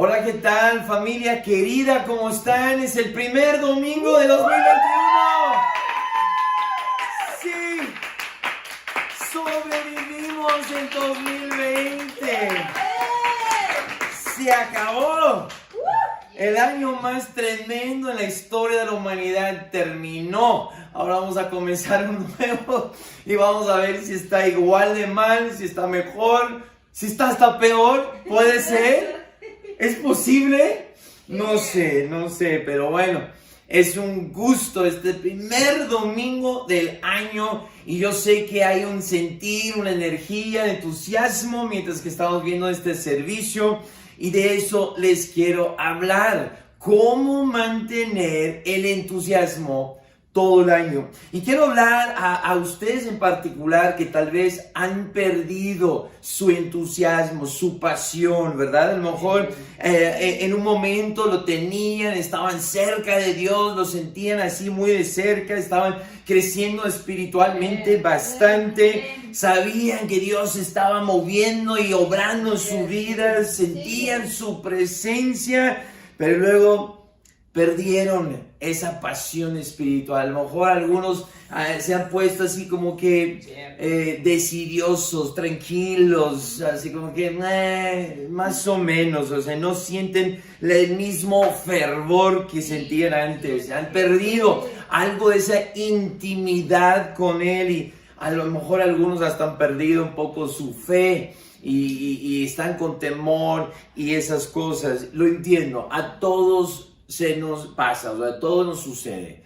Hola, ¿qué tal, familia querida? ¿Cómo están? Es el primer domingo de 2021. Sí, sobrevivimos el 2020. Se acabó. El año más tremendo en la historia de la humanidad terminó. Ahora vamos a comenzar un nuevo y vamos a ver si está igual de mal, si está mejor, si está hasta peor. ¿Puede ser? ¿Es posible? No sé, pero bueno, es un gusto este primer domingo del año y yo sé que hay un sentir, una energía, entusiasmo mientras que estamos viendo este servicio. Y de eso les quiero hablar, cómo mantener el entusiasmo todo el año. Y quiero hablar a ustedes en particular que tal vez han perdido su entusiasmo, su pasión, ¿verdad? A lo mejor en un momento lo tenían, estaban cerca de Dios, lo sentían así muy de cerca, estaban creciendo espiritualmente bastante, sabían que Dios estaba moviendo y obrando en su vida, sentían su presencia, pero luego perdieron esa pasión espiritual. A lo mejor algunos se han puesto así como que decidiosos, tranquilos, así como que más o menos, o sea, no sienten el mismo fervor que sentían antes. Han perdido algo de esa intimidad con Él y a lo mejor algunos hasta han perdido un poco su fe. Y están con temor y esas cosas. Lo entiendo, a todos se nos pasa, o sea, todo nos sucede.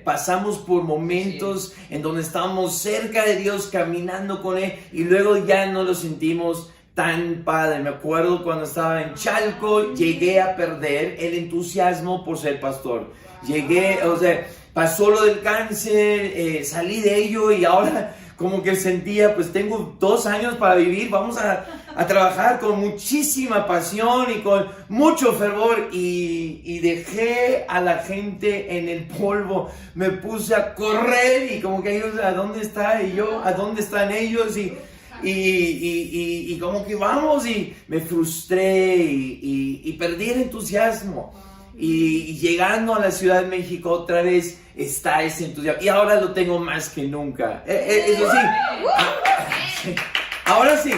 Pasamos por momentos en donde estamos cerca de Dios, caminando con Él, y luego ya no lo sentimos tan padre. Me acuerdo cuando estaba en Chalco, llegué a perder el entusiasmo por ser pastor. Pasó lo del cáncer, salí de ello y ahora como que sentía, pues tengo 2 años para vivir, vamos a trabajar con muchísima pasión y con mucho fervor y dejé a la gente en el polvo, me puse a correr y como que ellos, ¿a dónde está? Y yo, ¿a dónde están ellos? Y como que vamos y me frustré y perdí el entusiasmo. Y llegando a la Ciudad de México otra vez está ese entusiasmo y ahora lo tengo más que nunca. Eso sí, ahora sí,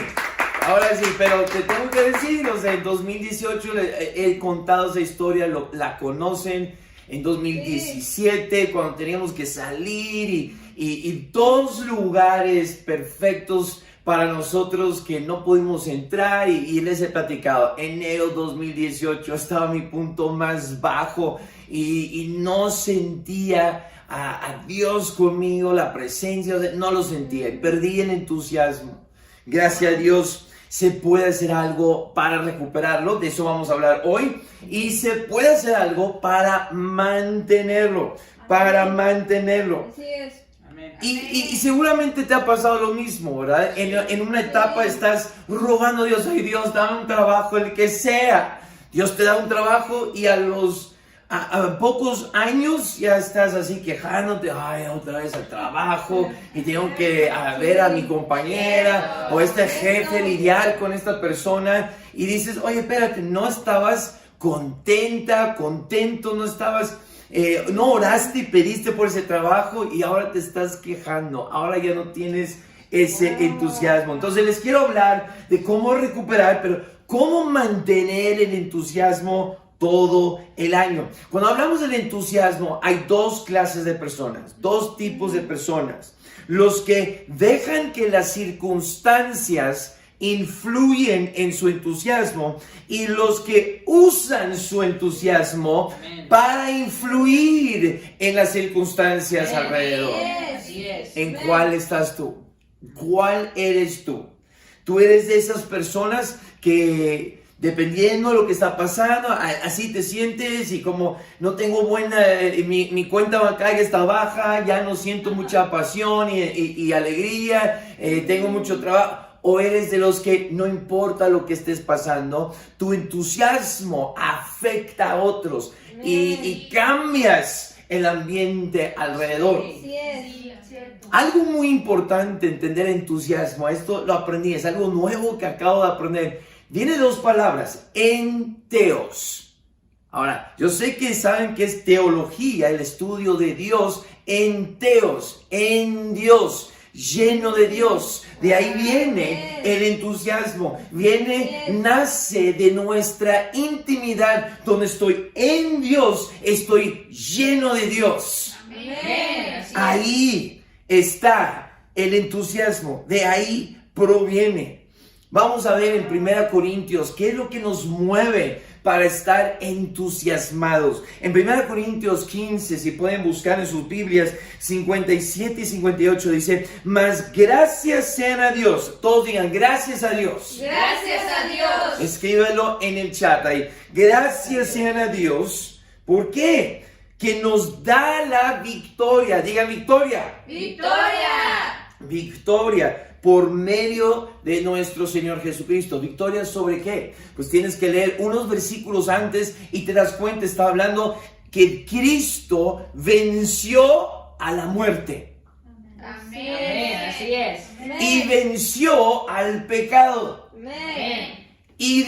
pero te tengo que decir, o sea, en 2018 he contado esa historia, la conocen. En 2017 cuando teníamos que salir y 2 lugares perfectos para nosotros que no pudimos entrar y les he platicado, enero 2018 estaba mi punto más bajo y no sentía a Dios conmigo, la presencia, no lo sentía, perdí el entusiasmo. Gracias a Dios se puede hacer algo para recuperarlo, de eso vamos a hablar hoy, y se puede hacer algo para mantenerlo, Así es. Y seguramente te ha pasado lo mismo, ¿verdad? En una etapa estás rogando a Dios, ay Dios, dame un trabajo, el que sea. Dios te da un trabajo y a pocos años ya estás así quejándote, ay, otra vez al trabajo y tengo que ver a mi compañera o este jefe, lidiar con esta persona y dices, oye, espérate, no estabas contento, no estabas... no oraste y pediste por ese trabajo y ahora te estás quejando, ahora ya no tienes ese entusiasmo. Entonces les quiero hablar de cómo recuperar, pero cómo mantener el entusiasmo todo el año. Cuando hablamos del entusiasmo hay 2 clases de personas, 2 tipos de personas: los que dejan que las circunstancias influyen en su entusiasmo y los que usan su entusiasmo para influir en las circunstancias alrededor. ¿En cuál estás tú? ¿Cuál eres tú? Tú eres de esas personas que dependiendo de lo que está pasando, así te sientes y como no tengo mi cuenta bancaria está baja, ya no siento mucha pasión y alegría, tengo mucho trabajo. ¿O eres de los que no importa lo que estés pasando, tu entusiasmo afecta a otros y cambias el ambiente alrededor? Sí, es cierto. Algo muy importante entender entusiasmo, esto lo aprendí, es algo nuevo que acabo de aprender. Viene de dos palabras, enteos. Ahora, yo sé que saben que es teología, el estudio de Dios, enteos, en Dios, lleno de Dios. De ahí viene el entusiasmo, nace de nuestra intimidad, donde estoy en Dios, estoy lleno de Dios. Ahí está el entusiasmo, de ahí proviene. Vamos a ver en 1 Corintios qué es lo que nos mueve para estar entusiasmados. En 1 Corintios 15, si pueden buscar en sus Biblias, 57 y 58 dice, mas gracias sean a Dios. Todos digan, gracias a Dios. Gracias a Dios. Escríbelo en el chat ahí. Gracias sean a Dios. ¿Por qué? Que nos da la victoria. Diga victoria. Victoria. Victoria por medio de nuestro Señor Jesucristo. ¿Victoria sobre qué? Pues tienes que leer unos versículos antes y te das cuenta, está hablando que Cristo venció a la muerte. Amén. Así es. Y venció al pecado. Amén. Y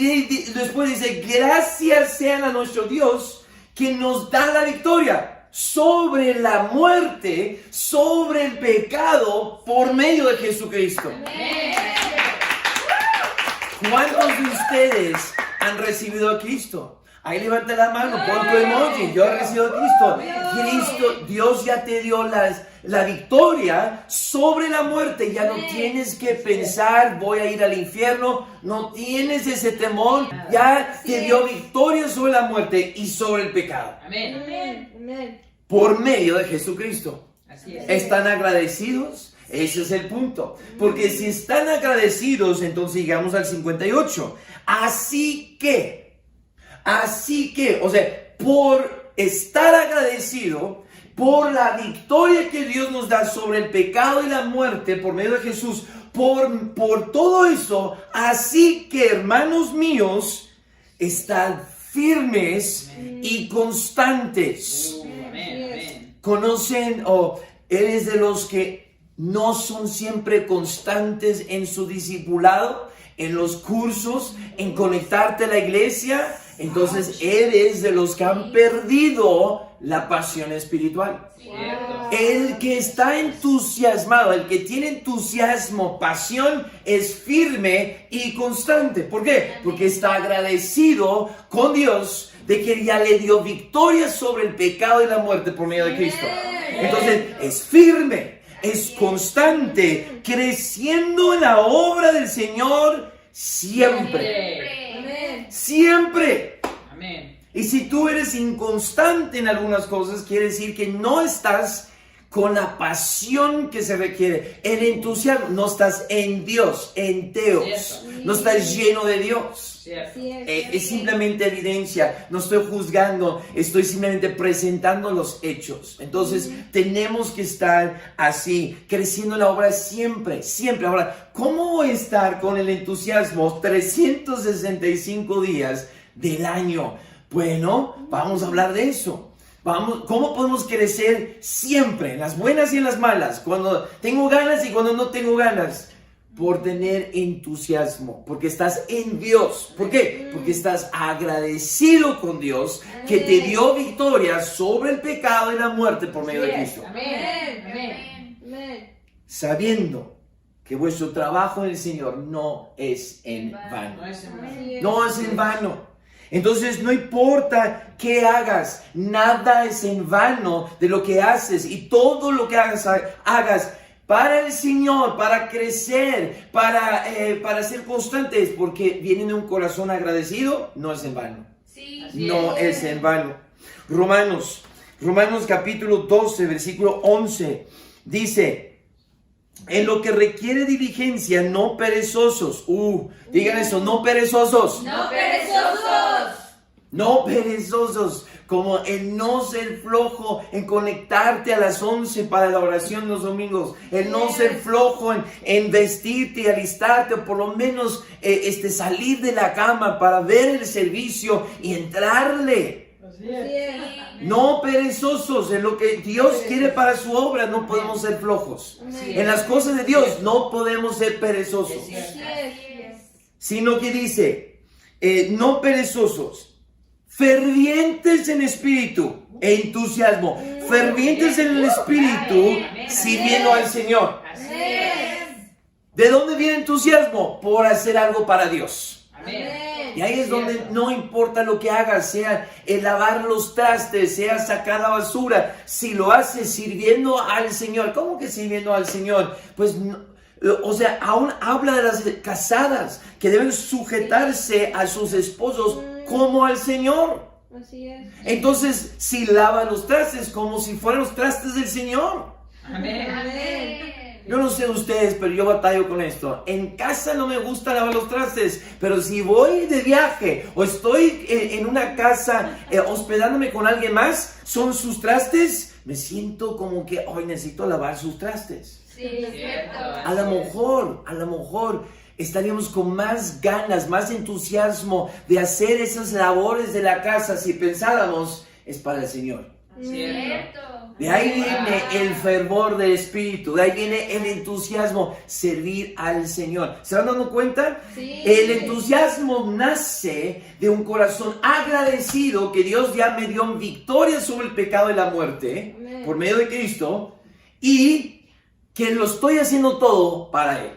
después dice, gracias sean a nuestro Dios que nos da la victoria sobre la muerte, sobre el pecado, por medio de Jesucristo. ¿Cuántos de ustedes han recibido a Cristo? Ahí levanta la mano, pon tu emoji. Yo he recibido a Cristo. Dios ya te dio la victoria sobre la muerte. Ya no tienes que pensar, voy a ir al infierno. No tienes ese temor. Ya te dio victoria sobre la muerte y sobre el pecado. Amén. Por medio de Jesucristo. Así es. ¿Están agradecidos? Ese es el punto. Porque si están agradecidos, entonces llegamos al 58. Así que, o sea, por estar agradecido, por la victoria que Dios nos da sobre el pecado y la muerte por medio de Jesús, por todo eso, así que, hermanos míos, estad firmes y constantes. Amén. ¿Conocen o eres de los que no son siempre constantes en su discipulado, en los cursos, en conectarte a la iglesia? Entonces eres de los que han perdido la pasión espiritual. Cierto. El que está entusiasmado, el que tiene entusiasmo, pasión, es firme y constante. ¿Por qué? Porque está agradecido con Dios de que ya le dio victoria sobre el pecado y la muerte por medio de Cristo. Entonces es firme, es constante, creciendo en la obra del Señor siempre. Siempre. Amén. Y si tú eres inconstante en algunas cosas, quiere decir que no estás con la pasión que se requiere, el entusiasmo, no estás en Dios, en Teos, no estás lleno de Dios. Cierto. Es simplemente evidencia, no estoy juzgando, estoy simplemente presentando los hechos. Entonces tenemos que estar así, creciendo en la obra siempre, siempre. Ahora, ¿cómo estar con el entusiasmo 365 días del año? Bueno, vamos a hablar de eso. ¿Cómo podemos crecer siempre, en las buenas y en las malas? Cuando tengo ganas y cuando no tengo ganas. Por tener entusiasmo, porque estás en Dios. ¿Por qué? Porque estás agradecido con Dios que te dio victoria sobre el pecado y la muerte por medio de Cristo. Amén. Sabiendo que vuestro trabajo en el Señor no es en vano. No es en vano. Entonces no importa qué hagas, nada es en vano de lo que haces, y todo lo que hagas para el Señor, para crecer, para ser constantes, porque viene de un corazón agradecido, no es en vano. No es en vano. Romanos capítulo 12, versículo 11, dice: en lo que requiere diligencia, no perezosos. Digan eso, no perezosos. No perezosos. No perezosos, como el no ser flojo en conectarte a las 11 para la oración los domingos, el no ser flojo en vestirte y alistarte, o por lo menos salir de la cama para ver el servicio y entrarle. No perezosos, en lo que Dios quiere para su obra no podemos ser flojos. En las cosas de Dios no podemos ser perezosos, sino que dice: no perezosos, fervientes en espíritu e entusiasmo, fervientes en el espíritu, sirviendo al Señor. Así es. ¿De dónde viene entusiasmo? Por hacer algo para Dios. Amén. Y ahí es donde no importa lo que hagas, sea el lavar los trastes, sea sacar la basura, si lo haces sirviendo al Señor. ¿Cómo que sirviendo al Señor? Pues, o sea, aún habla de las casadas que deben sujetarse a sus esposos como al Señor. Así es. Entonces, si lava los trastes como si fueran los trastes del Señor. Amén. Yo no sé ustedes, pero yo batallo con esto. En casa no me gusta lavar los trastes, pero si voy de viaje o estoy en una casa hospedándome con alguien más, son sus trastes, me siento como que hoy necesito lavar sus trastes. Sí, es cierto. A lo mejor estaríamos con más ganas, más entusiasmo de hacer esas labores de la casa si pensáramos es para el Señor. Cierto. De ahí viene el fervor del Espíritu, de ahí viene el entusiasmo, servir al Señor. ¿Se van dando cuenta? Sí. El entusiasmo nace de un corazón agradecido que Dios ya me dio victoria sobre el pecado y la muerte Amén. por medio de Cristo y que lo estoy haciendo todo para Él.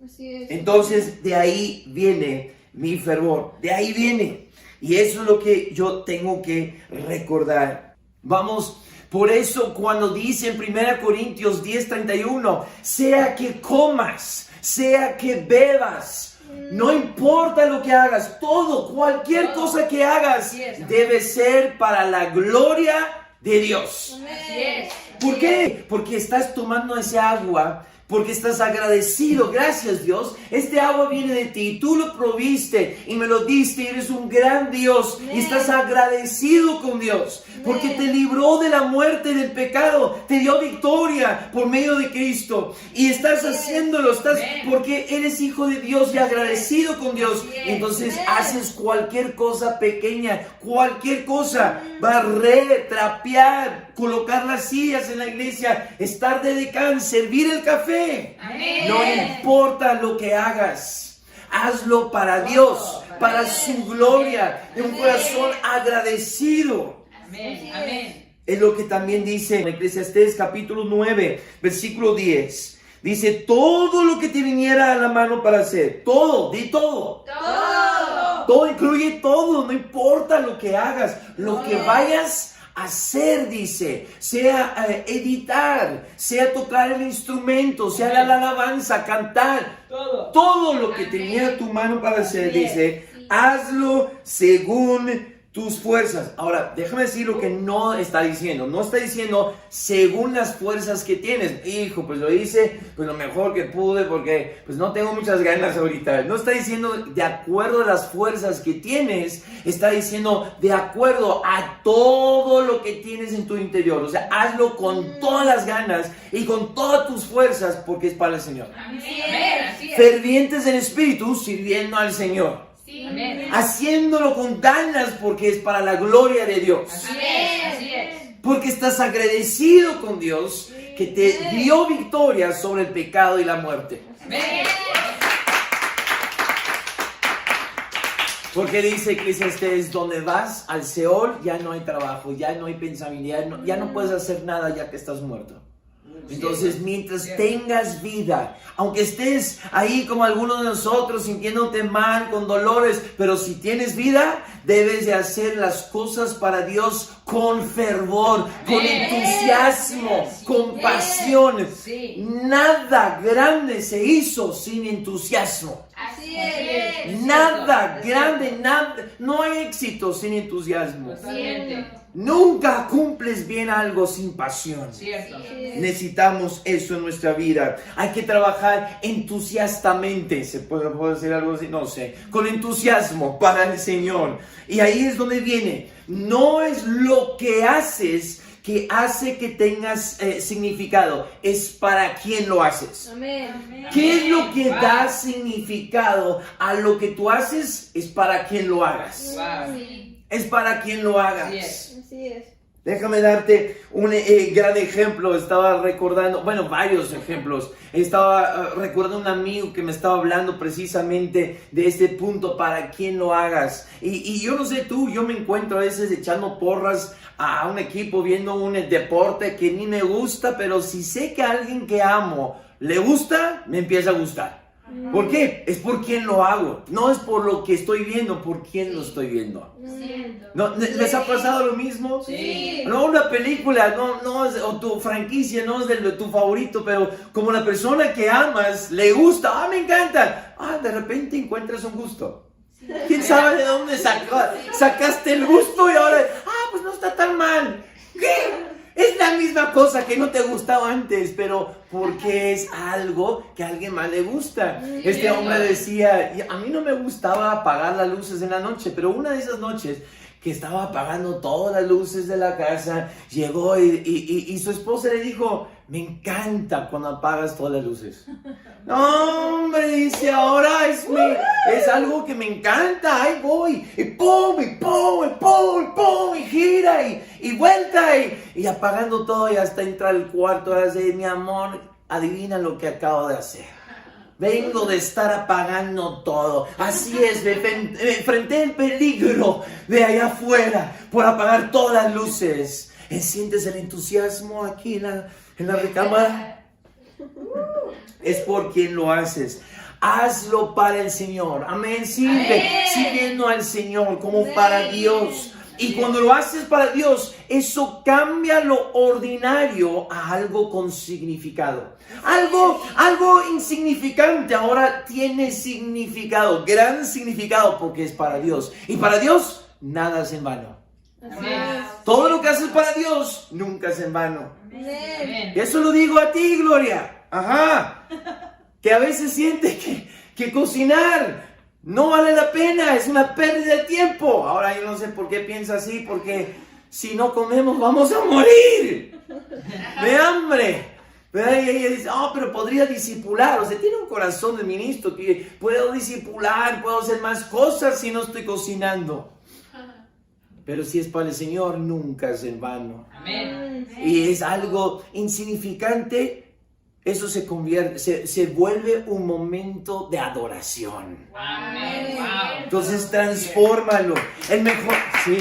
Así es. Entonces de ahí viene mi fervor, de ahí viene. Y eso es lo que yo tengo que recordar. Vamos, por eso cuando dice en 1 Corintios 10:31, sea que comas, sea que bebas, no importa lo que hagas, cualquier cosa que hagas debe ser para la gloria de Dios. Así es. ¿Por qué? Porque estás tomando ese agua, porque estás agradecido. Gracias, Dios. Este agua viene de ti. Tú lo proviste y me lo diste. Eres un gran Dios y estás agradecido con Dios porque te libró de la muerte y del pecado. Te dio victoria por medio de Cristo y estás haciéndolo. Estás porque eres hijo de Dios y agradecido con Dios. Y entonces haces cualquier cosa pequeña, cualquier cosa, barrer, trapear, colocar las sillas en la iglesia, estar de decán, servir el café. Amén. No importa lo que hagas, hazlo para Dios, para su gloria, de un corazón agradecido. Amén. Amén. Es lo que también dice en Eclesiastés capítulo 9, versículo 10. Dice, todo lo que te viniera a la mano para hacer, todo, di todo. Todo. Todo incluye todo, no importa lo que hagas, lo que vayas a hacer, dice, sea editar, sea tocar el instrumento, sea la alabanza, cantar, todo lo que tenía tu mano para hacer, dice, hazlo según tus fuerzas. Ahora, déjame decir lo que no está diciendo. No está diciendo según las fuerzas que tienes. Hijo, pues lo hice pues lo mejor que pude porque pues no tengo muchas ganas ahorita. No está diciendo de acuerdo a las fuerzas que tienes. Está diciendo de acuerdo a todo lo que tienes en tu interior. O sea, hazlo con todas las ganas y con todas tus fuerzas porque es para el Señor. Amén. Fervientes en espíritu, sirviendo al Señor. Sí. Amén. Haciéndolo con ganas porque es para la gloria de Dios. Así es. Así es. Porque estás agradecido con Dios que te dio victoria sobre el pecado y la muerte. Amén. Porque dice Eclesiastés, donde vas al Seol ya no hay trabajo, ya no hay pensamiento, ya no puedes hacer nada ya que estás muerto. Entonces, mientras tengas vida, aunque estés ahí como algunos de nosotros sintiéndote mal, con dolores, pero si tienes vida, debes de hacer las cosas para Dios con fervor, con entusiasmo, con pasión. Nada grande se hizo sin entusiasmo. Así es. Nada grande, no hay éxito sin entusiasmo. Totalmente. Nunca cumples bien algo sin pasión. Cierto. Necesitamos eso en nuestra vida. Hay que trabajar entusiastamente. ¿Se puede decir algo así? No sé. Con entusiasmo para el Señor. Y ahí es donde viene. No es lo que haces que hace que tengas significado. Es para quién lo haces. Amén. ¿Qué es lo que da significado a lo que tú haces? Es para quien lo hagas. Wow. Sí. Es para quien lo hagas. Así es. Así es. Déjame darte un gran ejemplo. Estaba recordando, bueno, varios ejemplos. Estaba recordando un amigo que me estaba hablando precisamente de este punto, para quien lo hagas. Y yo no sé tú, yo me encuentro a veces echando porras a un equipo, viendo un deporte que ni me gusta, pero si sé que a alguien que amo le gusta, me empieza a gustar. ¿Por qué? Es por quién lo hago. No es por lo que estoy viendo, por quién lo estoy viendo. ¿No? ¿Les ha pasado lo mismo? Sí. No, una película, no es, o tu franquicia no es de tu favorito, pero como la persona que amas le gusta, me encanta. De repente encuentras un gusto. ¿Quién sabe de dónde sacaste el gusto y ahora, pues no está tan mal? ¿Qué? Es la misma cosa que no te gustaba antes, pero porque es algo que a alguien más le gusta. Este hombre decía, a mí no me gustaba apagar las luces en la noche, pero una de esas noches que estaba apagando todas las luces de la casa, llegó y su esposa le dijo, me encanta cuando apagas todas las luces. No, hombre, dice, ahora es algo que me encanta, ahí voy, y pum, y pum, y pum, y pum, y gira, y vuelta, y apagando todo, y hasta entra al cuarto, ahora dice, mi amor, adivina lo que acabo de hacer. Vengo de estar apagando todo. Así es, me enfrenté el peligro de allá afuera por apagar todas las luces. ¿Sientes el entusiasmo aquí en la recámara? Es por quien lo haces. Hazlo para el Señor. Amén. Siguiendo al Señor como para Dios. Y cuando lo haces para Dios, eso cambia lo ordinario a algo con significado. Algo insignificante ahora tiene significado, gran significado, porque es para Dios. Y para Dios, nada es en vano. Amén. Todo lo que haces para Dios, nunca es en vano. Amén. Y eso lo digo a ti, Gloria. Que a veces sientes que cocinar no vale la pena, es una pérdida de tiempo. Ahora yo no sé por qué piensa así, porque si no comemos vamos a morir de hambre. ¿Verdad? Y ella dice, pero podría discipular. O sea, tiene un corazón de ministro que puedo discipular, puedo hacer más cosas si no estoy cocinando. Pero si es para el Señor, nunca es en vano. Amén. Y es algo insignificante. Eso se vuelve un momento de adoración. Amén. Wow. Entonces transfórmalo. El mejor, sí.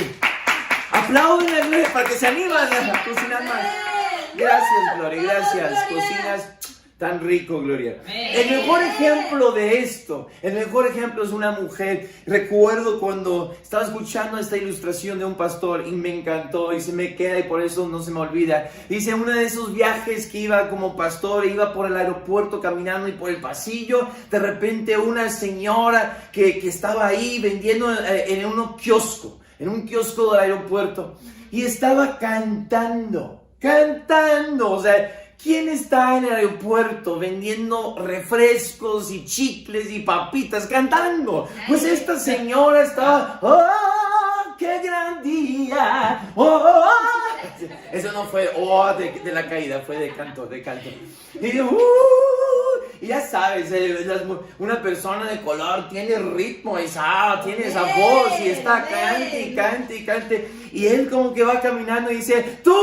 Aplauden a Gloria para que se animan a cocinar más. Gracias, Gloria, gracias. Cocinas tan rico, Gloria. El mejor ejemplo de esto, el mejor ejemplo es una mujer. Recuerdo cuando estaba escuchando esta ilustración de un pastor y me encantó y se me queda y por eso no se me olvida. Dice, uno de esos viajes que iba como pastor, iba por el aeropuerto caminando y por el pasillo, de repente una señora que estaba ahí vendiendo en un kiosco del aeropuerto y estaba cantando, o sea, ¿quién está en el aeropuerto vendiendo refrescos y chicles y papitas cantando? Pues esta señora estaba, ¡oh, qué gran día! ¡Oh! Eso no fue de la caída, fue de canto. Y yo, y ya sabes, una persona de color tiene ritmo, tiene esa voz y está cante. Y él como que va caminando y dice, tú,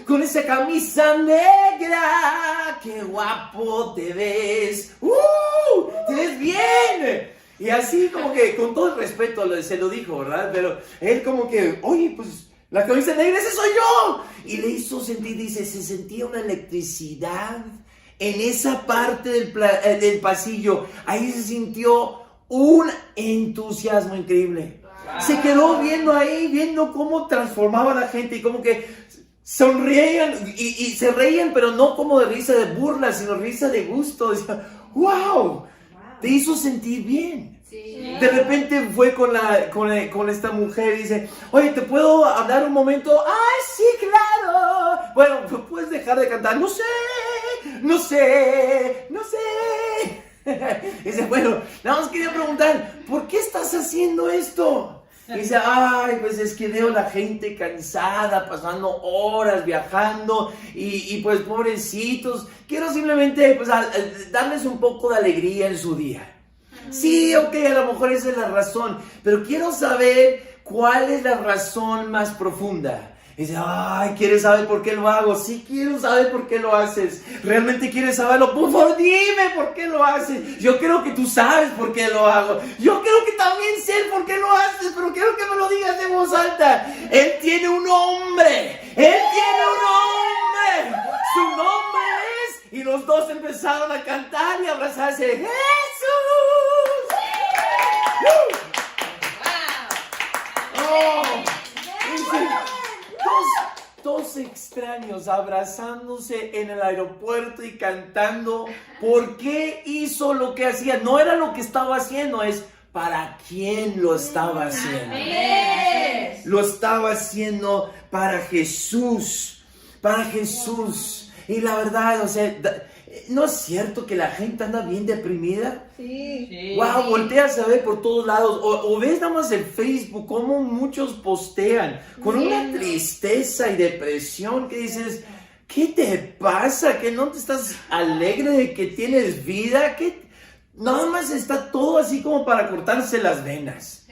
con esa camisa negra, qué guapo te ves, te ves bien. Y así como que, con todo el respeto, se lo dijo, ¿verdad? Pero él como que, oye, pues, la camisa negra, ese soy yo. Y le hizo sentir, dice, se sentía una electricidad en esa parte del pasillo. Ahí se sintió un entusiasmo increíble. Se quedó viendo cómo transformaba a la gente y como que sonreían y se reían, pero no como de risa de burla, sino risa de gusto. Decía, ¡wow! Te hizo sentir bien. Sí. De repente fue con esta mujer y dice, oye, ¿te puedo hablar un momento? ¡Ay, sí, claro! Bueno, ¿puedes dejar de cantar? No sé. Dice, bueno, nada más quería preguntar, ¿por qué estás haciendo esto? Dice, pues es que veo la gente cansada, pasando horas viajando y pues pobrecitos, quiero simplemente pues darles un poco de alegría en su día. Sí, ok, a lo mejor esa es la razón, pero quiero saber cuál es la razón más profunda. Y dice, ay, ¿quieres saber por qué lo hago? Sí, quiero saber por qué lo haces. ¿Realmente quieres saberlo? Por favor, dime por qué lo haces. Yo creo que tú sabes por qué lo hago. Yo creo que también sé por qué lo haces, pero quiero que me lo digas de voz alta. Él tiene un nombre. Él tiene un nombre. Su nombre es... Y los dos empezaron a cantar y a abrazarse. ¡Jesús! Oh, dice, dos extraños abrazándose en el aeropuerto y cantando. ¿Por qué hizo lo que hacía? No era lo que estaba haciendo, es para quién lo estaba haciendo. Lo estaba haciendo para Jesús. Para Jesús. Y la verdad, o sea, ¿no es cierto que la gente anda bien deprimida? Sí. Wow, volteas a ver por todos lados o ves nada más en Facebook cómo muchos postean con una tristeza y depresión que dices, ¿qué te pasa? ¿Que no te estás alegre de que tienes vida? ¿Qué? Nada más está todo así como para cortarse las venas.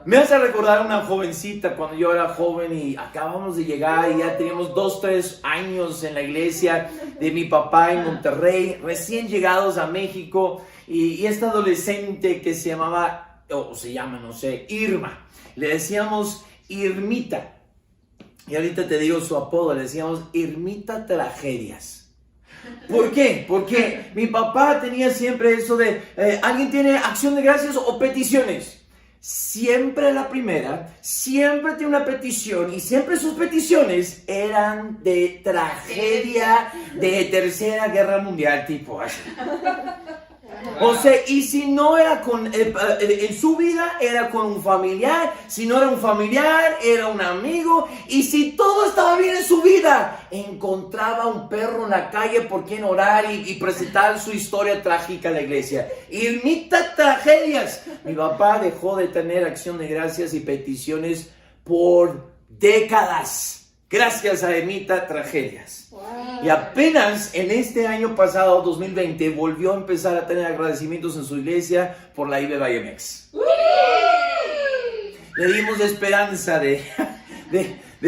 Me hace recordar una jovencita cuando yo era joven y acabamos de llegar y ya teníamos 2-3 años en la iglesia de mi papá en Monterrey, recién llegados a México, y esta adolescente que se llamaba, o se llama, no sé, Irma, le decíamos Irmita, y ahorita te digo su apodo, le decíamos Irmita Tragedias. ¿Por qué? Porque mi papá tenía siempre eso de, ¿alguien tiene acción de gracias o peticiones? Siempre la primera, siempre tiene una petición y siempre sus peticiones eran de tragedia de Tercera Guerra Mundial, tipo así. O sea, y si no era en su vida era con un familiar, si no era un familiar, era un amigo, y si todo estaba bien en su vida, encontraba un perro en la calle por quien orar y presentar su historia trágica a la iglesia. Irmita Tragedias. Mi papá dejó de tener acción de gracias y peticiones por décadas, gracias a Irmita Tragedias. Wow. Y apenas en este año pasado, 2020, volvió a empezar a tener agradecimientos en su iglesia por la IBE Bayomex. Le dimos esperanza de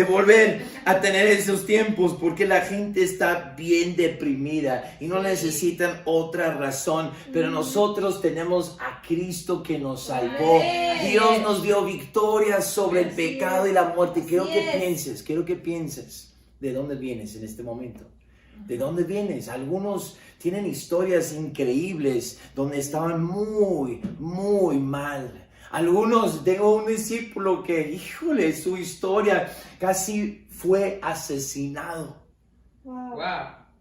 volver a tener esos tiempos porque la gente está bien deprimida y no necesitan otra razón. Pero nosotros tenemos a Cristo que nos salvó. Dios nos dio victoria sobre el pecado y la muerte. Quiero que pienses. ¿De dónde vienes en este momento? ¿De dónde vienes? Algunos tienen historias increíbles donde estaban muy, muy mal. Algunos, tengo un discípulo que, híjole, su historia casi fue asesinado. Wow.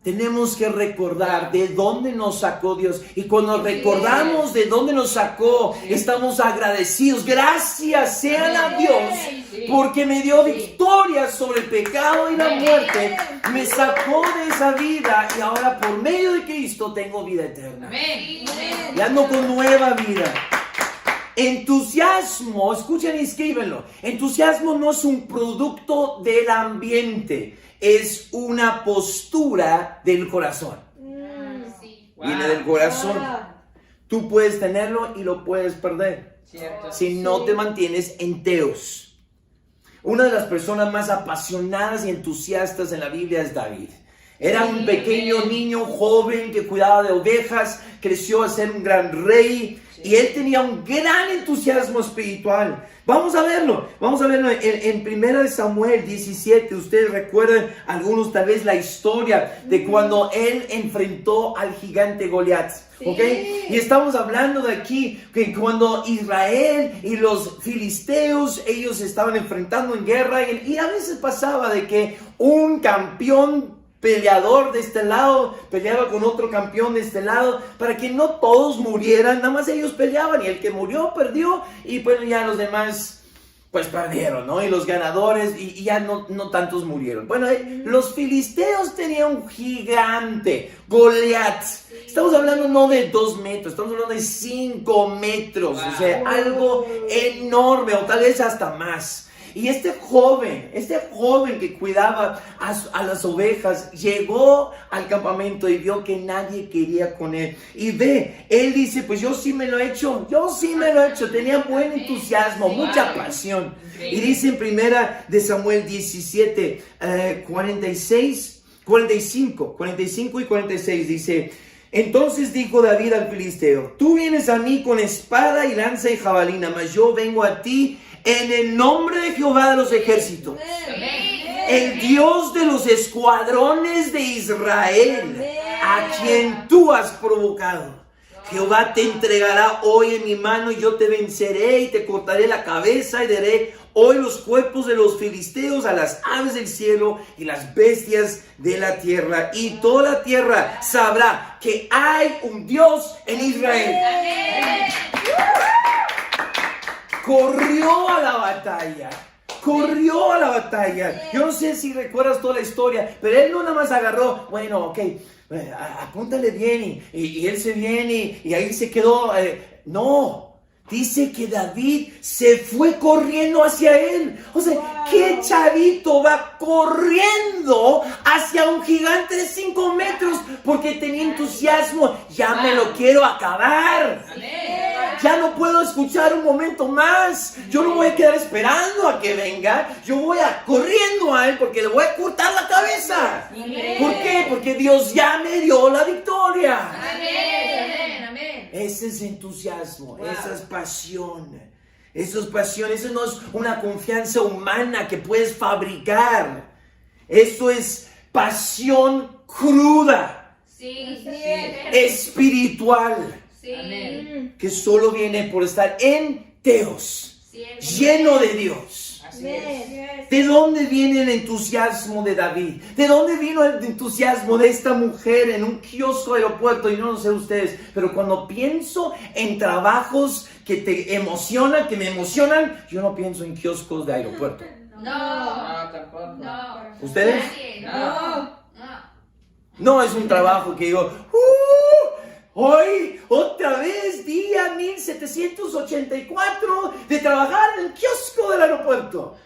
Tenemos que recordar de dónde nos sacó Dios. Y cuando recordamos de dónde nos sacó, estamos agradecidos. Gracias sean a Dios porque me dio victoria sobre el pecado y la muerte. Me sacó de esa vida y ahora por medio de Cristo tengo vida eterna. Y ando con nueva vida. Entusiasmo, escuchen y escríbenlo. Entusiasmo no es un producto del ambiente. Es una postura del corazón. Viene del corazón. Tú puedes tenerlo y lo puedes perder. Si no te mantienes en teos. Una de las personas más apasionadas y entusiastas en la Biblia es David. Era un pequeño niño joven que cuidaba de ovejas, creció a ser un gran rey y él tenía un gran entusiasmo espiritual. Vamos a verlo en 1 Samuel 17. Ustedes recuerdan algunos tal vez la historia de cuando él enfrentó al gigante Goliat. ¿Ok? Y estamos hablando de aquí que cuando Israel y los filisteos, ellos estaban enfrentando en guerra y a veces pasaba de que un campeón peleador de este lado peleaba con otro campeón de este lado para que no todos murieran, nada más ellos peleaban y el que murió perdió y pues ya los demás pues perdieron, ¿no? Y los ganadores y ya no tantos murieron. Bueno, los filisteos tenían un gigante, Goliat. Estamos hablando no de 2 metros, estamos hablando de 5 metros, o sea, algo enorme o tal vez hasta más. Y este joven que cuidaba a las ovejas, llegó al campamento y vio que nadie quería con él. Y él dice, pues yo sí me lo he hecho, tenía buen entusiasmo, mucha pasión. Y dice en primera de Samuel 17, 45 y 46, dice: entonces dijo David al filisteo: tú vienes a mí con espada y lanza y jabalina, mas yo vengo a ti en el nombre de Jehová de los ejércitos, el Dios de los escuadrones de Israel, a quien tú has provocado. Jehová te entregará hoy en mi mano, y yo te venceré y te cortaré la cabeza, y daré hoy los cuerpos de los filisteos a las aves del cielo y las bestias de la tierra, y toda la tierra sabrá que hay un Dios en Israel. Corrió a la batalla. Yo no sé si recuerdas toda la historia, pero él no nada más agarró, bueno, ok, apúntale bien, y él se viene y ahí se quedó. No. Dice que David se fue corriendo hacia él. O sea, ¿qué chavito va corriendo hacia un gigante de 5 metros? Porque tenía entusiasmo. Ya me lo quiero acabar. Ya no puedo escuchar un momento más. Yo no voy a quedar esperando a que venga. Yo voy corriendo a él porque le voy a cortar la cabeza. ¿Por qué? Porque Dios ya me dio la victoria. Ese es entusiasmo, esa es pasión. Eso no es una confianza humana que puedes fabricar. Eso es pasión cruda, espiritual, que solo viene por estar en Dios, lleno de Dios. ¿De dónde viene el entusiasmo de David? ¿De dónde vino el entusiasmo de esta mujer en un kiosco de aeropuerto? Y no lo sé ustedes, pero cuando pienso en trabajos que te emocionan, que me emocionan, yo no pienso en kioscos de aeropuerto. No, tampoco. ¿Ustedes? No. No es un trabajo que digo, hoy, otra vez, día 1784 de trabajar en el kiosco del aeropuerto.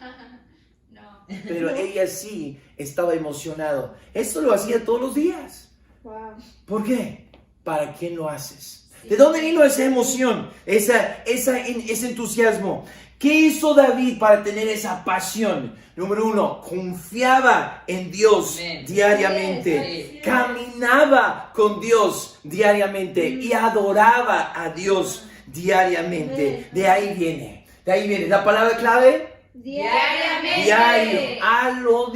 No. Pero ella sí estaba emocionado. Esto lo hacía todos los días. Wow. ¿Por qué? ¿Para qué lo haces? ¿De dónde vino esa emoción? Ese entusiasmo. ¿Qué hizo David para tener esa pasión? Número 1, confiaba en Dios diariamente. Caminaba con Dios diariamente y adoraba a Dios diariamente. De ahí viene. La palabra clave: Diariamente. diario. A lo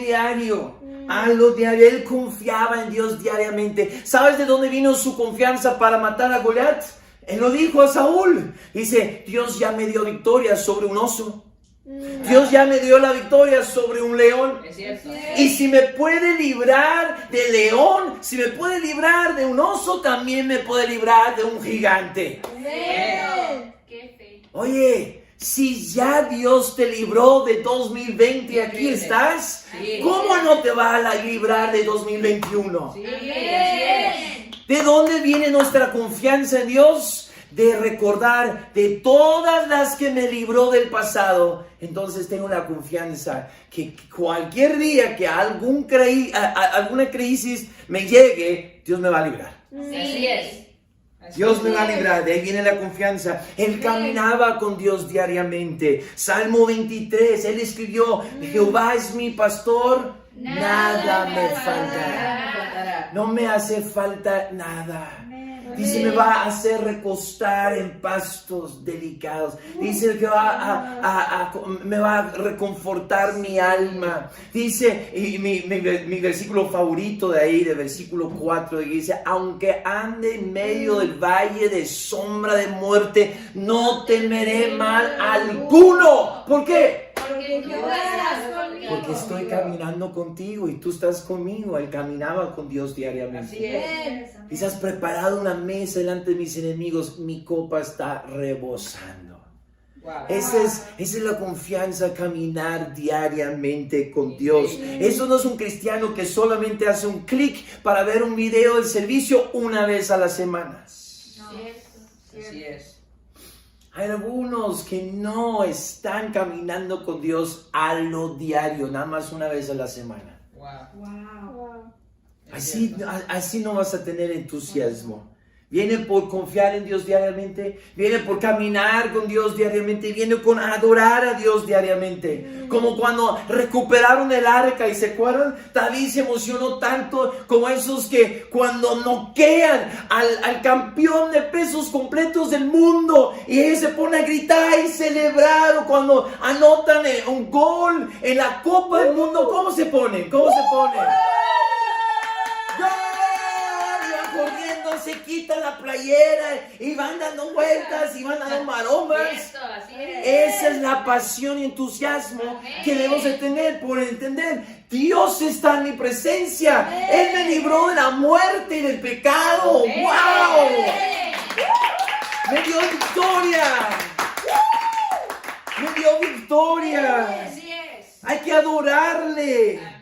diario. Él confiaba en Dios diariamente. ¿Sabes de dónde vino su confianza para matar a Goliat? Él lo dijo a Saúl. Dice: Dios ya me dio victoria sobre un oso. Dios ya me dio la victoria sobre un león. Es cierto. Y si me puede librar de león, si me puede librar de un oso, también me puede librar de un gigante. Qué fe. Oye, si ya Dios te libró de 2020 y aquí estás, Sí. ¿cómo no te va a librar de 2021? Sí, Amén. ¿De dónde viene nuestra confianza en Dios? De recordar de todas las que me libró del pasado. Entonces tengo la confianza que cualquier día que alguna crisis me llegue, Dios me va a librar. Así es. Dios me va a librar, de ahí viene la confianza. Él caminaba con Dios diariamente. Salmo 23, él escribió: Jehová es mi pastor, nada me faltará. No me hace falta nada. Dice: me va a hacer recostar en pastos delicados. Dice que me va a reconfortar mi alma. Dice, y mi versículo favorito de ahí, de versículo 4, dice: aunque ande en medio del valle de sombra de muerte, no temeré mal alguno. ¿Por qué? Porque Jehová estás conmigo. Porque estoy caminando contigo y tú estás conmigo. Él caminaba con Dios diariamente. Así es. Dice: has preparado una mesa delante de mis enemigos, mi copa está rebosando. Wow. Esa es la confianza, caminar diariamente con Dios. Eso no es un cristiano que solamente hace un clic para ver un video del servicio una vez a la semana. Así es. Hay algunos que no están caminando con Dios a lo diario, nada más una vez a la semana. Así no vas a tener entusiasmo. Viene por confiar en Dios diariamente, viene por caminar con Dios diariamente, viene con adorar a Dios diariamente. Como cuando recuperaron el arca y se acuerdan, David se emocionó tanto como esos que cuando noquean al campeón de pesos completos del mundo y él se pone a gritar y celebrar, o cuando anotan un gol en la Copa del Mundo, ¿cómo se ponen? ¿Cómo se ponen? Corriendo, se quitan la playera y van dando vueltas y van dando maromas. Eso, así es. Esa es la pasión y entusiasmo que debemos de tener por entender. Dios está en mi presencia. Él me libró de la muerte y del pecado. ¡Wow! Me dio victoria. Me dio victoria. Así es. Hay que adorarle. Amén.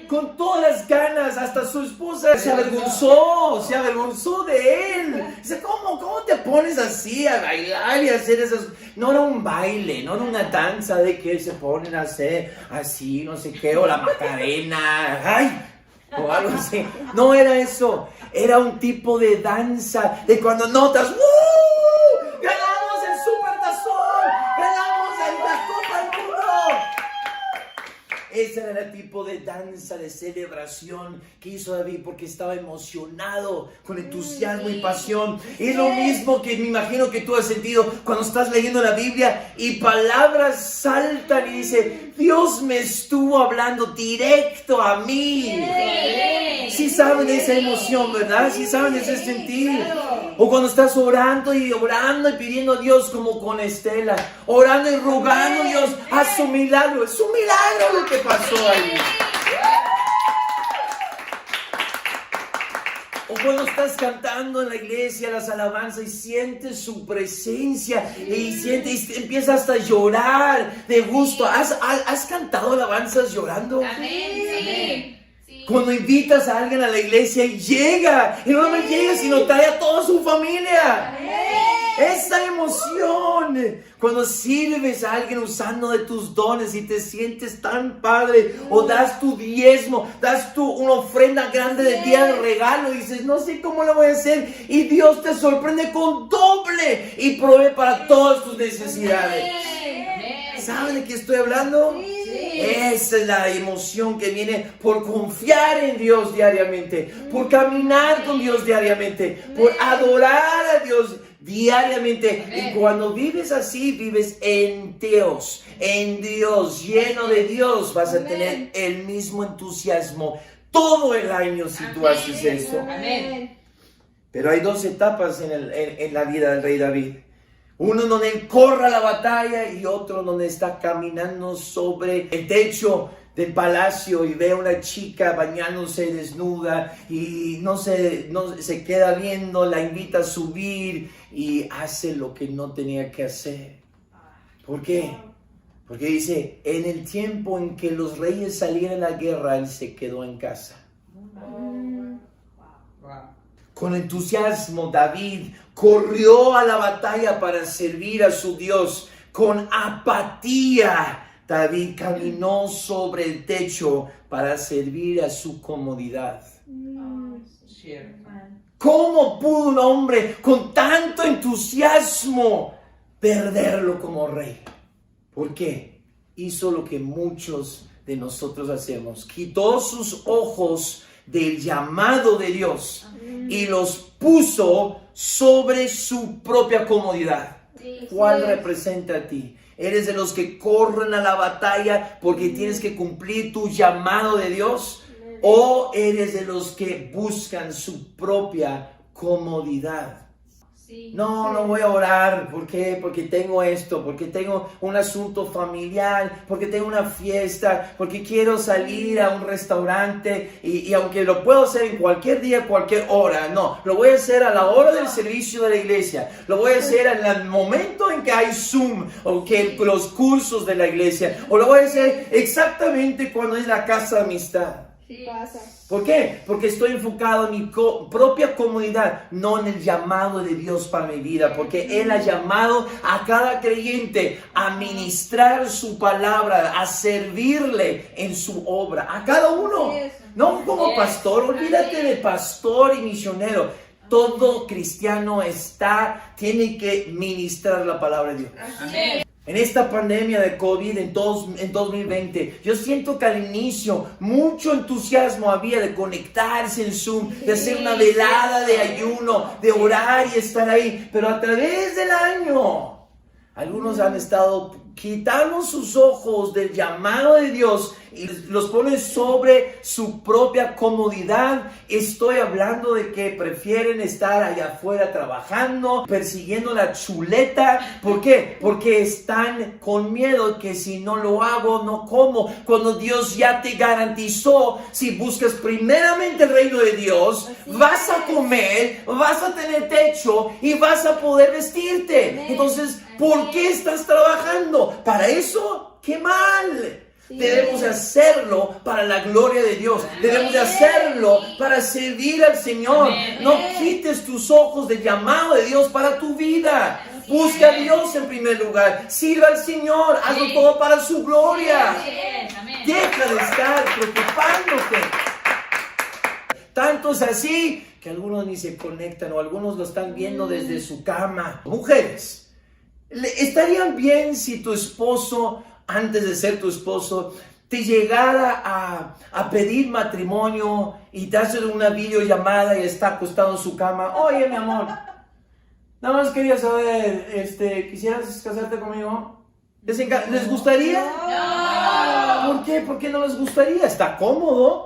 Con todas las ganas. Hasta su esposa se avergonzó de él. Dice, ¿cómo te pones así a bailar y a hacer esas? No era un baile, no era una danza de que se ponen a hacer así, no sé qué, o la Macarena, ¡ay! O algo así. No era eso, era un tipo de danza de cuando notas, ¡ganamos el Supertazón! ¡Ganamos la Copa del Mundo! Ese era el tipo de danza, de celebración que hizo David porque estaba emocionado, con entusiasmo y pasión. Es lo mismo que me imagino que tú has sentido cuando estás leyendo la Biblia y palabras saltan y dice, Dios me estuvo hablando directo a mí. Sí saben esa emoción, ¿verdad? Sí saben ese sentir. O cuando estás orando y pidiendo a Dios como con Estela, orando y rogando a Dios, haz su milagro. Es un milagro lo que pasó ahí. O cuando estás cantando en la iglesia las alabanzas y sientes su presencia y empiezas hasta a llorar de gusto. ¿Has cantado alabanzas llorando? Amén. Sí. Cuando invitas a alguien a la iglesia y llega, y no me llega, sino trae a toda su familia. Esa emoción, cuando sirves a alguien usando de tus dones y te sientes tan padre, o das tu diezmo, das una ofrenda grande de día de regalo, y dices, no sé cómo lo voy a hacer, y Dios te sorprende con doble y provee para todas tus necesidades. ¿Saben de qué estoy hablando? Esa es la emoción que viene por confiar en Dios diariamente, por caminar con Dios diariamente, por adorar a Dios diariamente. Y cuando vives así, vives en Dios, lleno de Dios, vas a tener el mismo entusiasmo todo el año si tú haces eso. Amén. Pero hay dos etapas en la vida del rey David. Uno donde él corre a la batalla y otro donde está caminando sobre el techo del palacio y ve a una chica bañándose desnuda y no se queda viendo, la invita a subir y hace lo que no tenía que hacer. ¿Por qué? Porque dice, en el tiempo en que los reyes salían a la guerra, él se quedó en casa. Con entusiasmo, David corrió a la batalla para servir a su Dios. Con apatía, David caminó sobre el techo para servir a su comodidad. ¿Cómo pudo un hombre con tanto entusiasmo perderlo como rey? ¿Por qué? Hizo lo que muchos de nosotros hacemos. Quitó sus ojos del llamado de Dios y los puso sobre su propia comodidad. ¿Cuál representa a ti? ¿Eres de los que corren a la batalla porque tienes que cumplir tu llamado de Dios? ¿O eres de los que buscan su propia comodidad? No voy a orar. ¿Por qué? Porque tengo esto, porque tengo un asunto familiar, porque tengo una fiesta, porque quiero salir a un restaurante y aunque lo puedo hacer en cualquier día, cualquier hora, no, lo voy a hacer a la hora del servicio de la iglesia, lo voy a hacer en el momento en que hay Zoom o que los cursos de la iglesia, o lo voy a hacer exactamente cuando es la casa de amistad. Sí. Pasa. ¿Por qué? Porque estoy enfocado en mi propia comodidad, no en el llamado de Dios para mi vida, porque Él ha llamado a cada creyente a ministrar su palabra, a servirle en su obra, a cada uno. No como pastor, olvídate de pastor y misionero. Todo cristiano tiene que ministrar la palabra de Dios. Amén. En esta pandemia de COVID en 2020, yo siento que al inicio mucho entusiasmo había de conectarse en Zoom, de hacer una velada de ayuno, de orar y estar ahí. Pero a través del año, algunos han estado quitando sus ojos del llamado de Dios y los ponen sobre su propia comodidad. Estoy hablando de que prefieren estar allá afuera trabajando, persiguiendo la chuleta. ¿Por qué? Porque están con miedo que si no lo hago, no como. Cuando Dios ya te garantizó, si buscas primeramente el reino de Dios, vas a comer, vas a tener techo y vas a poder vestirte. Entonces, ¿por qué estás trabajando? ¿Para eso? ¡Qué mal! Debemos hacerlo para la gloria de Dios. Debemos de hacerlo para servir al Señor. No quites tus ojos del llamado de Dios para tu vida. Busca a Dios en primer lugar. Sirva al Señor. Hazlo todo para su gloria. Deja de estar preocupándote. Tanto es así que algunos ni se conectan o algunos lo están viendo desde su cama. Mujeres, ¿estarían bien si tu esposo, antes de ser tu esposo, te llegara a pedir matrimonio y te hace una videollamada y está acostado en su cama? Oye, mi amor, nada más quería saber, ¿quisieras casarte conmigo? ¿Les gustaría? No. ¿Por qué? ¿Por qué no les gustaría? ¿Está cómodo?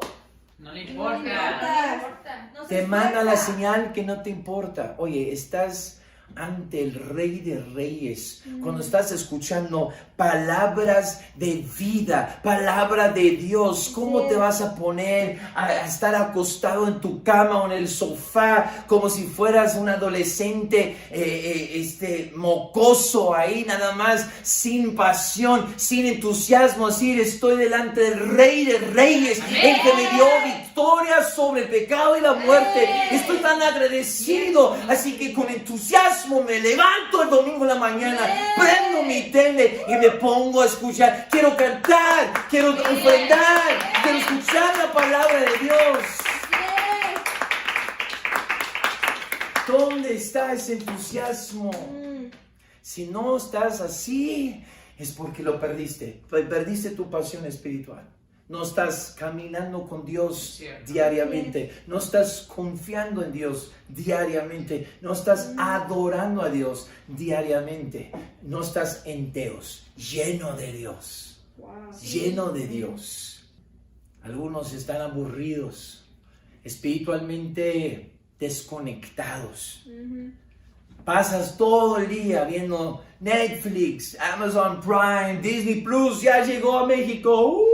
No le importa. Te manda la señal que no te importa. Oye, estás ante el Rey de Reyes, cuando estás escuchando palabras de vida, palabra de Dios, ¿cómo te vas a poner a estar acostado en tu cama o en el sofá como si fueras un adolescente mocoso ahí nada más, sin pasión, sin entusiasmo, decir estoy delante del Rey de Reyes, el que me dio victoria sobre el pecado y la muerte? Estoy tan agradecido, así que con entusiasmo me levanto el domingo en la mañana, prendo mi tele y me pongo a escuchar. Quiero cantar, quiero ofrendar, quiero escuchar la palabra de Dios. ¿Dónde está ese entusiasmo? Si no estás así, es porque lo perdiste. Perdiste tu pasión espiritual. No estás caminando con Dios diariamente. No estás confiando en Dios diariamente. No estás adorando a Dios diariamente. No estás en Dios, lleno de Dios. Lleno de Dios. Algunos están aburridos, espiritualmente desconectados. Pasas todo el día viendo Netflix, Amazon Prime, Disney Plus, ya llegó a México.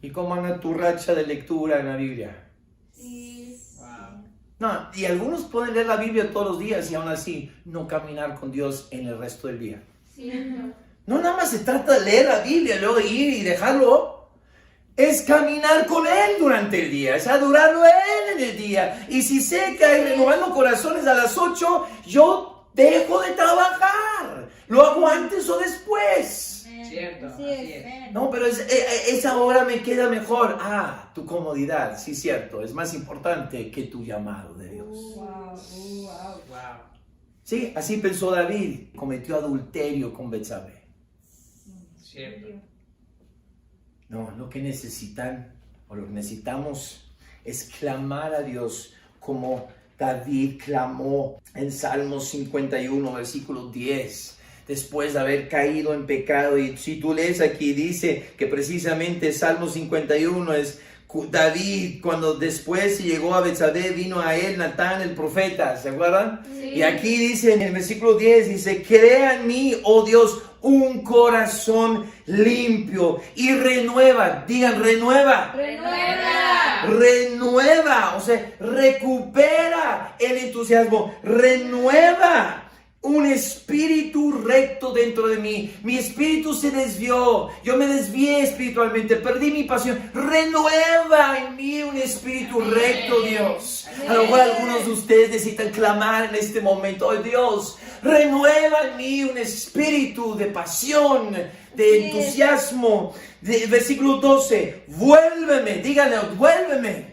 ¿Y cómo anda tu racha de lectura en la Biblia? No, y algunos pueden leer la Biblia todos los días y aún así no caminar con Dios en el resto del día. No, nada más se trata de leer la Biblia, luego ir y dejarlo. Es caminar con Él durante el día, es adorarlo a Él en el día. Y si sé que hay renovando corazones a las 8, yo dejo de trabajar. Lo hago antes o después. Cierto, Así es. No, pero esa hora me queda mejor. Tu comodidad, sí, cierto, es más importante que tu llamado de Dios. Wow. Sí, así pensó David, cometió adulterio con Betsabé. Cierto. No, lo que necesitan o lo que necesitamos es clamar a Dios como David clamó en Salmos 51, versículo 10. Después de haber caído en pecado, y si tú lees aquí dice que precisamente Salmo 51 es David cuando después se llegó a Betsabé, vino a él Natán el profeta, ¿se acuerdan? Sí. Y aquí dice en el versículo 10, dice, crea en mí, oh Dios, un corazón limpio y renueva, digan renueva, o sea, recupera el entusiasmo, renueva un espíritu recto dentro de mí. Mi espíritu se desvió. Yo me desvié espiritualmente. Perdí mi pasión. Renueva en mí un espíritu recto, Dios. A lo mejor algunos de ustedes necesitan clamar en este momento. Oh Dios, renueva en mí un espíritu de pasión, de entusiasmo. Versículo 12. Vuélveme. Díganle, vuélveme.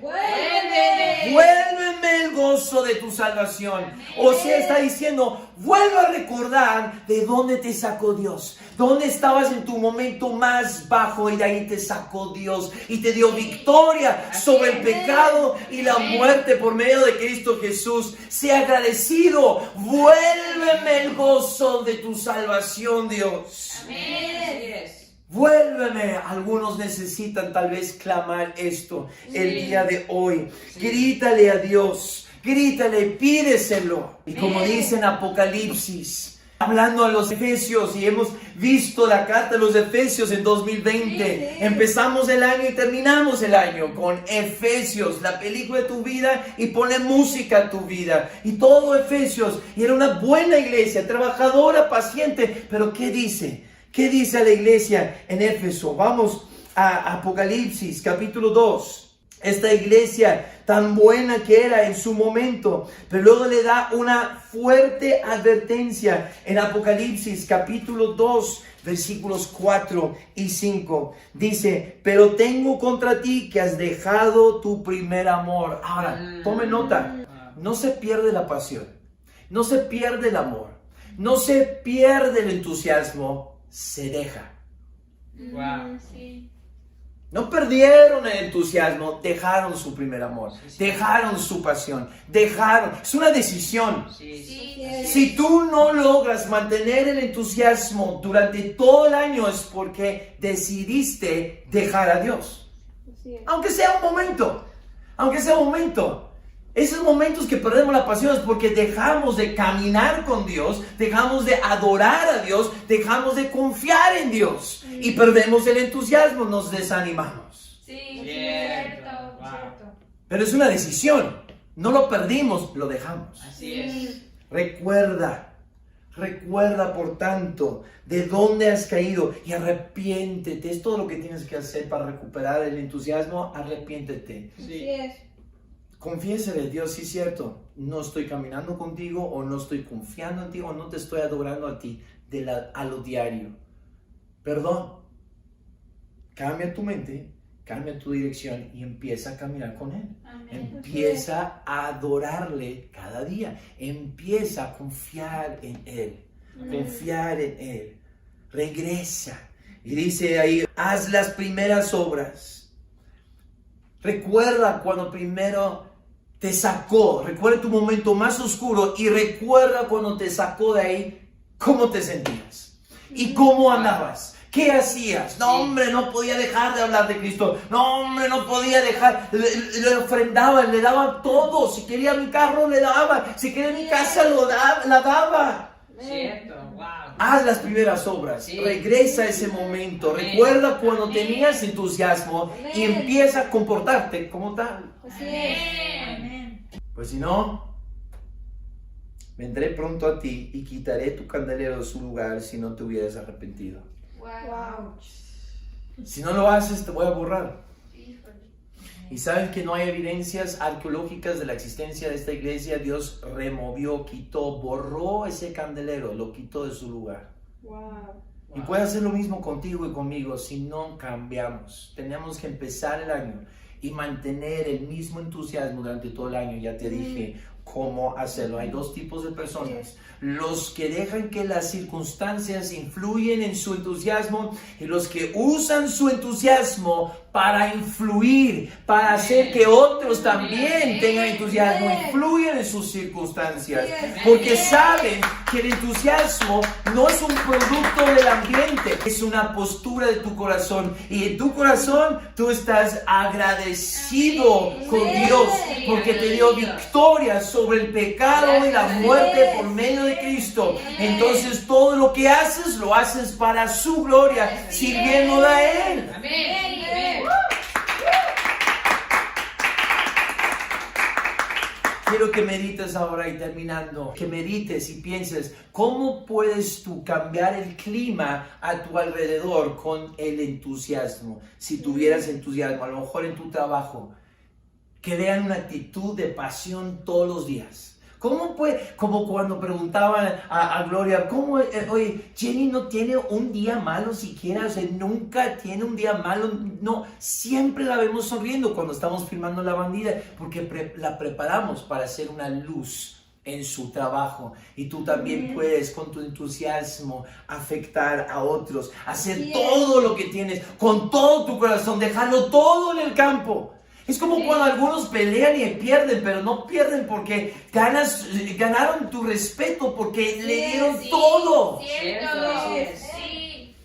Vuélveme el gozo de tu salvación. O sea, está diciendo, vuelve a recordar de dónde te sacó Dios. Dónde estabas en tu momento más bajo y de ahí te sacó Dios y te dio victoria sobre el pecado y la muerte por medio de Cristo Jesús. Sea agradecido. Vuélveme el gozo de tu salvación, Dios. Amén. Vuélveme. Algunos necesitan tal vez clamar esto el día de hoy. Grítale a Dios, grítale, pídeselo. Y como dice en Apocalipsis, hablando a los Efesios, y hemos visto la carta de los Efesios en 2020. Empezamos el año y terminamos el año con Efesios, la película de tu vida, y ponle música a tu vida. Y todo Efesios. Y era una buena iglesia, trabajadora, paciente. Pero ¿qué dice? ¿Qué dice la iglesia en Éfeso? Vamos a Apocalipsis capítulo 2. Esta iglesia tan buena que era en su momento, pero luego le da una fuerte advertencia en Apocalipsis capítulo 2, versículos 4 y 5. Dice, pero tengo contra ti que has dejado tu primer amor. Ahora, tome nota, no se pierde la pasión, no se pierde el amor, no se pierde el entusiasmo, se deja. Wow. Sí. No perdieron el entusiasmo, dejaron su primer amor, dejaron su pasión, dejaron. Es una decisión. Sí. Si tú no logras mantener el entusiasmo durante todo el año es porque decidiste dejar a Dios. Aunque sea un momento, aunque sea un momento. Esos momentos que perdemos la pasión es porque dejamos de caminar con Dios, dejamos de adorar a Dios, dejamos de confiar en Dios y perdemos el entusiasmo, nos desanimamos. Sí, Cierto. cierto, Wow. cierto. Pero es una decisión, no lo perdimos, lo dejamos. Así es. Recuerda por tanto de dónde has caído y arrepiéntete. Es todo lo que tienes que hacer para recuperar el entusiasmo, arrepiéntete. Sí. Confiésale a Dios, sí es cierto, no estoy caminando contigo o no estoy confiando en ti o no te estoy adorando a ti a lo diario. Perdón. Cambia tu mente, cambia tu dirección y empieza a caminar con Él. Amén. Empieza a adorarle cada día. Empieza a confiar en Él. Confiar en Él. Regresa. Y dice ahí, haz las primeras obras. Recuerda cuando primero te sacó. Recuerda tu momento más oscuro y recuerda cuando te sacó de ahí, cómo te sentías y cómo andabas. ¿Qué hacías? No, hombre, no podía dejar de hablar de Cristo. No, hombre, no podía dejar. Le ofrendaba, le daba todo. Si quería mi carro, le daba. Si quería mi casa, la daba. Cierto. Wow. Haz las primeras obras. Sí. Regresa a ese momento. Amén. Recuerda cuando Amén. tenías entusiasmo y empieza a comportarte como tal. Amén. Pues si no, vendré pronto a ti y quitaré tu candelero de su lugar si no te hubieras arrepentido. Wow. Si no lo haces, te voy a borrar. Híjole. Y saben que no hay evidencias arqueológicas de la existencia de esta iglesia. Dios removió, quitó, borró ese candelero, lo quitó de su lugar. Y puede hacer lo mismo contigo y conmigo si no cambiamos. Tenemos que empezar el año y mantener el mismo entusiasmo durante todo el año. Ya te dije cómo hacerlo. Hay dos tipos de personas. Los que dejan que las circunstancias influyen en su entusiasmo y los que usan su entusiasmo para influir, para hacer que otros también tengan entusiasmo, influyen en sus circunstancias, porque saben que el entusiasmo no es un producto del ambiente, es una postura de tu corazón, y en tu corazón tú estás agradecido con Dios porque te dio victoria sobre el pecado y la muerte por medio de Cristo. Entonces todo lo que haces lo haces para su gloria, sirviéndole a Él. Amén. ¿Qué quiero que medites ahora y terminando, que medites y pienses, ¿cómo puedes tú cambiar el clima a tu alrededor con el entusiasmo? Si tuvieras entusiasmo, a lo mejor en tu trabajo, que vean una actitud de pasión todos los días. ¿Cómo puede? Como cuando preguntaban a Gloria, ¿cómo, oye, Jenny no tiene un día malo siquiera? O sea, nunca tiene un día malo. No, siempre la vemos sonriendo cuando estamos filmando la bandida, porque la preparamos para ser una luz en su trabajo. Y tú también puedes con tu entusiasmo afectar a otros, hacer todo lo que tienes, con todo tu corazón, dejarlo todo en el campo. Es como cuando algunos pelean y pierden, pero no pierden porque ganaron tu respeto, porque le dieron todo. Sí.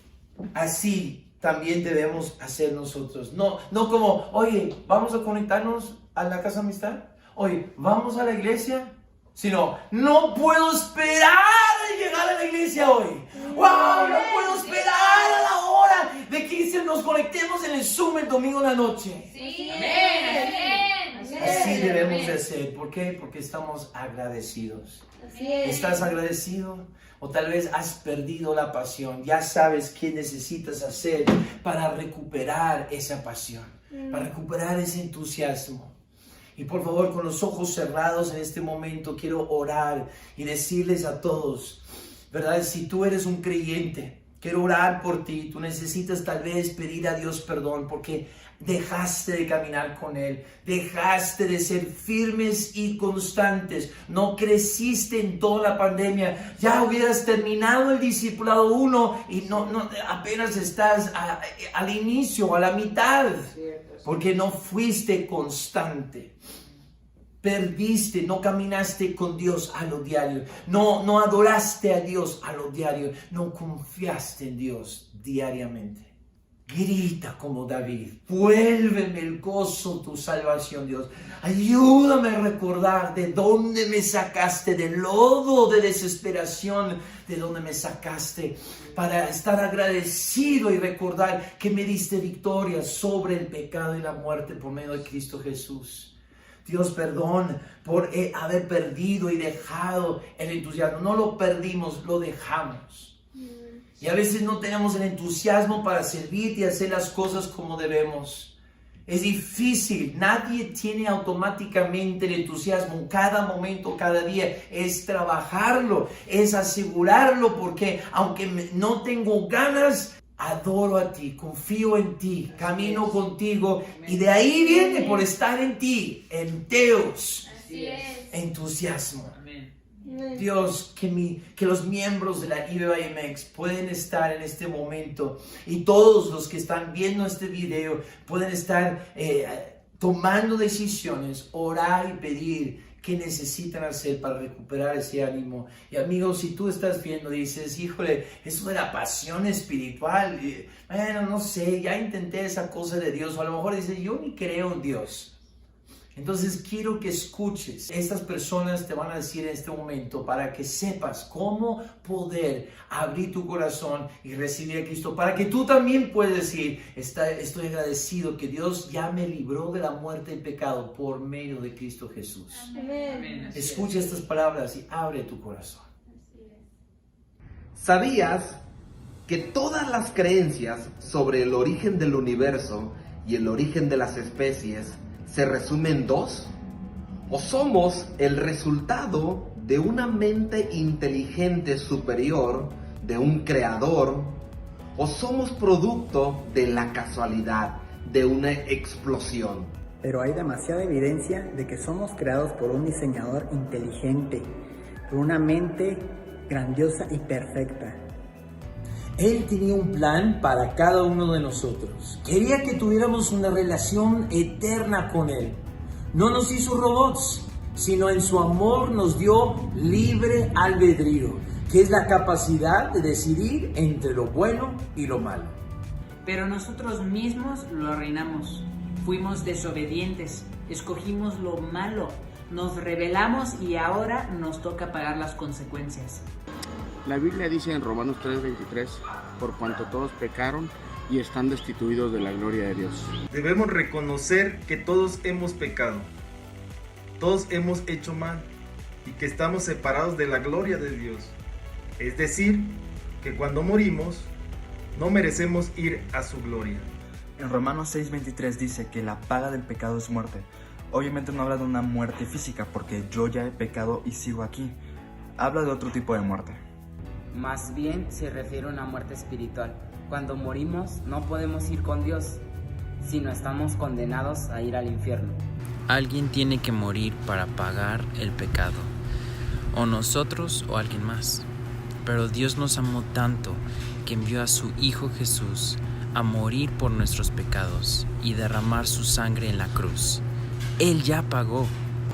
Así también debemos hacer nosotros. No como, oye, vamos a conectarnos a la casa amistad. Oye, vamos a la iglesia. Sino, no puedo esperar a llegar a la iglesia hoy. ¡Wow! No puedo esperar a la hora de que nos conectemos en el Zoom el domingo en la noche. Sí. Amén. Así debemos de hacer. ¿Por qué? Porque estamos agradecidos. ¿Estás agradecido? O tal vez has perdido la pasión. Ya sabes qué necesitas hacer para recuperar esa pasión, para recuperar ese entusiasmo. Y por favor, con los ojos cerrados en este momento, quiero orar y decirles a todos, ¿verdad? Si tú eres un creyente, quiero orar por ti. Tú necesitas tal vez pedir a Dios perdón porque dejaste de caminar con Él, dejaste de ser firmes y constantes, no creciste en toda la pandemia, ya hubieras terminado el discipulado 1 y apenas estás al inicio, a la mitad, porque no fuiste constante. Perdiste, no caminaste con Dios a lo diario, no adoraste a Dios a lo diario, no confiaste en Dios diariamente. Grita como David, vuélveme el gozo, tu salvación, Dios. Ayúdame a recordar de dónde me sacaste, del lodo de desesperación, de dónde me sacaste, para estar agradecido y recordar que me diste victoria sobre el pecado y la muerte por medio de Cristo Jesús. Dios, perdón por haber perdido y dejado el entusiasmo. No lo perdimos, lo dejamos. Y a veces no tenemos el entusiasmo para servir y hacer las cosas como debemos. Es difícil, nadie tiene automáticamente el entusiasmo. Cada momento, cada día es trabajarlo, es asegurarlo, porque aunque no tengo ganas, adoro a ti, confío en ti, camino contigo, y de ahí viene por estar en ti, en Dios, entusiasmo. Dios, que los miembros de la IBMX pueden estar en este momento, y todos los que están viendo este video pueden estar tomando decisiones, orar y pedir qué necesitan hacer para recuperar ese ánimo. Y amigos, si tú estás viendo y dices, híjole, eso de la pasión espiritual, bueno, no sé, ya intenté esa cosa de Dios, o a lo mejor dices, yo ni creo en Dios. Entonces quiero que escuches. Estas personas te van a decir en este momento para que sepas cómo poder abrir tu corazón y recibir a Cristo. Para que tú también puedas decir, estoy agradecido que Dios ya me libró de la muerte y pecado por medio de Cristo Jesús. Amén. Escucha estas palabras y abre tu corazón. ¿Sabías que todas las creencias sobre el origen del universo y el origen de las especies se resume en dos? O somos el resultado de una mente inteligente superior, de un creador, o somos producto de la casualidad, de una explosión. Pero hay demasiada evidencia de que somos creados por un diseñador inteligente, por una mente grandiosa y perfecta. Él tenía un plan para cada uno de nosotros. Quería que tuviéramos una relación eterna con Él. No nos hizo robots, sino en su amor nos dio libre albedrío, que es la capacidad de decidir entre lo bueno y lo malo. Pero nosotros mismos lo arruinamos. Fuimos desobedientes, escogimos lo malo, nos rebelamos y ahora nos toca pagar las consecuencias. La Biblia dice en Romanos 3:23, por cuanto todos pecaron y están destituidos de la gloria de Dios. Debemos reconocer que todos hemos pecado. todos hemos hecho mal y que estamos separados de la gloria de Dios. Es decir, que cuando morimos, no merecemos ir a su gloria. En Romanos 6:23 dice que la paga del pecado es muerte. Obviamente no habla de una muerte física porque yo ya he pecado y sigo aquí. Habla de otro tipo de muerte. Más bien se refiere a una muerte espiritual. Cuando morimos no podemos ir con Dios, sino estamos condenados a ir al infierno. Alguien tiene que morir para pagar el pecado, o nosotros o alguien más. Pero Dios nos amó tanto que envió a su Hijo Jesús a morir por nuestros pecados y derramar su sangre en la cruz. Él ya pagó.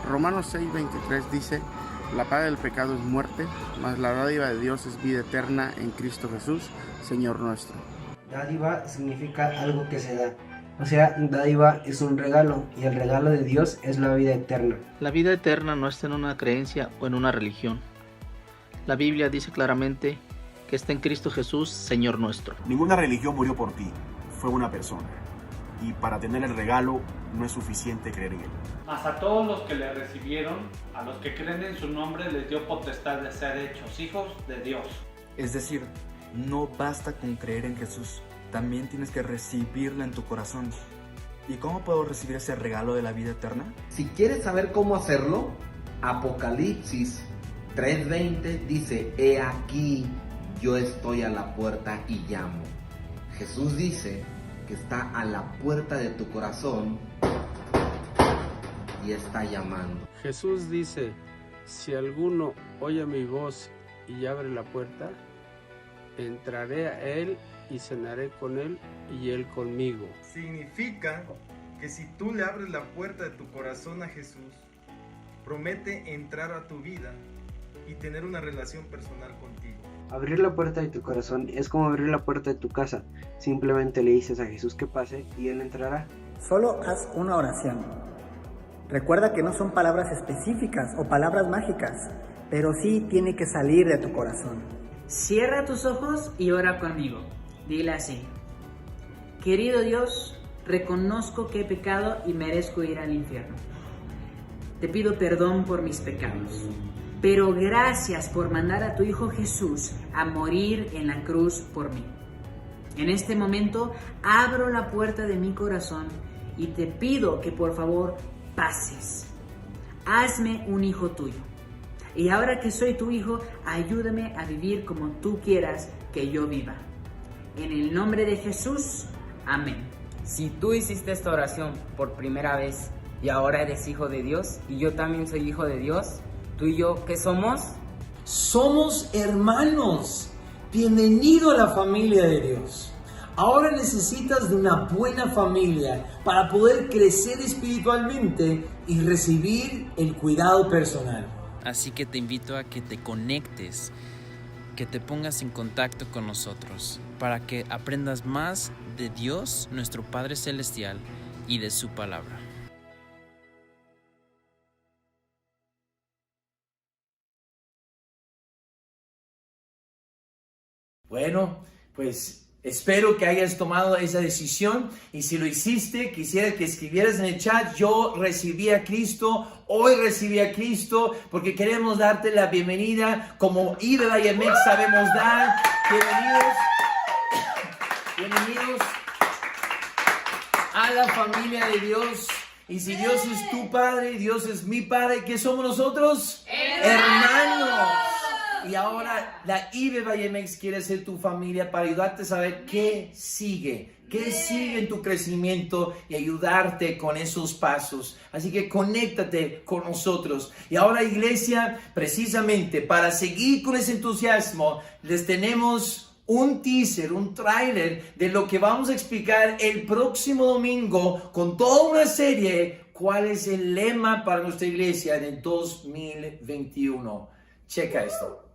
Romanos 6:23 dice: la paga del pecado es muerte, mas la dádiva de Dios es vida eterna en Cristo Jesús, Señor nuestro. Dádiva significa algo que se da. O sea, dádiva es un regalo y el regalo de Dios es la vida eterna. La vida eterna no está en una creencia o en una religión. La Biblia dice claramente que está en Cristo Jesús, Señor nuestro. Ninguna religión murió por ti, fue una persona. Y para tener el regalo no es suficiente creer en él. Mas a todos los que le recibieron, a los que creen en su nombre, les dio potestad de ser hechos hijos de Dios. Es decir, no basta con creer en Jesús, también tienes que recibirlo en tu corazón. ¿Y cómo puedo recibir ese regalo de la vida eterna? Si quieres saber cómo hacerlo, Apocalipsis 3:20 dice: he aquí, yo estoy a la puerta y llamo. Jesús dice que está a la puerta de tu corazón y está llamando. Jesús dice: si alguno oye mi voz y abre la puerta, entraré a él y cenaré con él y él conmigo. Significa que si tú le abres la puerta de tu corazón a Jesús, promete entrar a tu vida y tener una relación personal contigo. Abrir la puerta de tu corazón es como abrir la puerta de tu casa. Simplemente le dices a Jesús que pase y Él entrará. Solo haz una oración. Recuerda que no son palabras específicas o palabras mágicas, pero sí tiene que salir de tu corazón. Cierra tus ojos y ora conmigo. Dile así: querido Dios, reconozco que he pecado y merezco ir al infierno. Te pido perdón por mis pecados, pero gracias por mandar a tu Hijo Jesús a morir en la cruz por mí. En este momento abro la puerta de mi corazón y te pido que por favor pases. Hazme un hijo tuyo. Y ahora que soy tu hijo, ayúdame a vivir como tú quieras que yo viva. En el nombre de Jesús, amén. Si tú hiciste esta oración por primera vez y ahora eres hijo de Dios y yo también soy hijo de Dios, ¿tú y yo qué somos? Somos hermanos. Bienvenido a la familia de Dios. Ahora necesitas de una buena familia para poder crecer espiritualmente y recibir el cuidado personal. Así que te invito a que te conectes, que te pongas en contacto con nosotros, para que aprendas más de Dios, nuestro Padre Celestial, y de su palabra. Bueno, pues espero que hayas tomado esa decisión y si lo hiciste, quisiera que escribieras en el chat: yo recibí a Cristo, hoy recibí a Cristo, porque queremos darte la bienvenida como IBE y MEX sabemos dar. Bienvenidos a la familia de Dios. Y si Dios es tu Padre, Dios es mi Padre, ¿qué somos nosotros? ¡Hermanos! Y ahora la IBE Vallemex quiere ser tu familia para ayudarte a saber qué sigue en tu crecimiento y ayudarte con esos pasos. Así que conéctate con nosotros. Y ahora, iglesia, precisamente para seguir con ese entusiasmo, les tenemos un teaser, un tráiler de lo que vamos a explicar el próximo domingo con toda una serie. ¿Cuál es el lema para nuestra iglesia en el 2021? Checa esto.